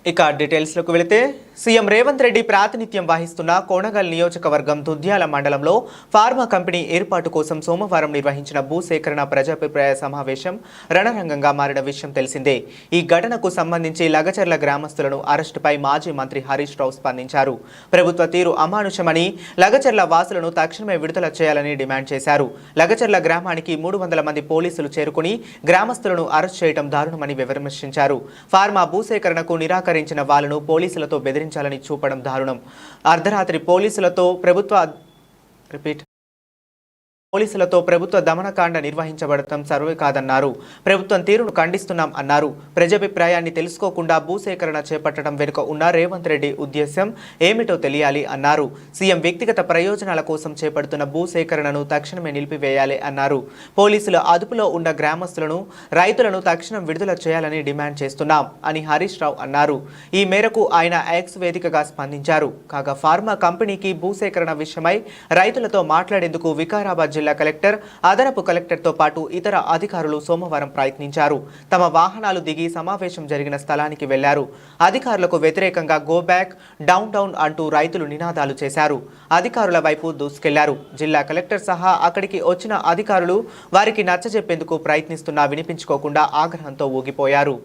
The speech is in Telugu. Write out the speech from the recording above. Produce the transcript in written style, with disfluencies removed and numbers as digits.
ఇక డీటెయిల్స్లోకి వెళితే సీఎం రేవంత్ రెడ్డి ప్రాతినిధ్యం వహిస్తున్న కోనగల్ నియోజకవర్గం దుద్యాల మండలంలో ఫార్మా కంపెనీ ఏర్పాటు కోసం సోమవారం నిర్వహించిన భూసేకరణ ప్రజాభిప్రాయ సమావేశం రణరంగంగా మారిన విషయం తెలిసిందే. ఈ ఘటనకు సంబంధించి లగచర్ల గ్రామస్తులను అరెస్టుపై మాజీ మంత్రి హరీష్ రావు స్పందించారు. ప్రభుత్వ తీరు అమానుషమని, లగచర్ల వాసులను తక్షణమే విడుదల చేయాలని డిమాండ్ చేశారు. లగచర్ల గ్రామానికి 300 మంది పోలీసులు చేరుకుని గ్రామస్తులను అరెస్ట్ చేయడం దారుణమని విమర్శించారు. ఫార్మా భూసేకరణకు నిరాకరించిన వాళ్ళను పోలీసులతో బెదిరించాలని చూపడం దారుణం. అర్ధరాత్రి పోలీసులతో ప్రభుత్వ దమనకాండ నిర్వహించబడటం సర్వే కాదన్నారు. ప్రభుత్వం తీరును ఖండిస్తున్నాం అన్నారు. ప్రజాభిప్రాయాన్ని తెలుసుకోకుండా భూసేకరణ చేపట్టడం వెనుక ఉన్న రేవంత్ రెడ్డి ఉద్దేశం ఏమిటో తెలియాలి అన్నారు. సీఎం వ్యక్తిగత ప్రయోజనాల కోసం చేపడుతున్న భూసేకరణను తక్షణమే నిలిపివేయాలి అన్నారు. పోలీసుల అదుపులో ఉన్న గ్రామస్తులను, రైతులను తక్షణం విడుదల చేయాలని డిమాండ్ చేస్తున్నాం అని హరీష్ రావు అన్నారు. ఈ మేరకు ఆయన ఎక్స్ వేదికగా స్పందించారు. కాగా ఫార్మా కంపెనీకి భూసేకరణ విషయమై రైతులతో మాట్లాడేందుకు వికారాబాద్ జిల్లా కలెక్టర్, అదనపు కలెక్టర్తో పాటు ఇతర అధికారులు సోమవారం ప్రయత్నించారు. తమ వాహనాలు దిగి సమావేశం జరిగిన స్థలానికి వెళ్లారు. అధికారులకు వ్యతిరేకంగా గో బ్యాక్, డౌన్ డౌన్ అంటూ రైతులు నినాదాలు చేశారు. అధికారుల వైపు దూసుకెళ్లారు. జిల్లా కలెక్టర్ సహా అక్కడికి వచ్చిన అధికారులు వారికి నచ్చజెప్పేందుకు ప్రయత్నిస్తున్నా వినిపించుకోకుండా ఆగ్రహంతో ఊగిపోయారు.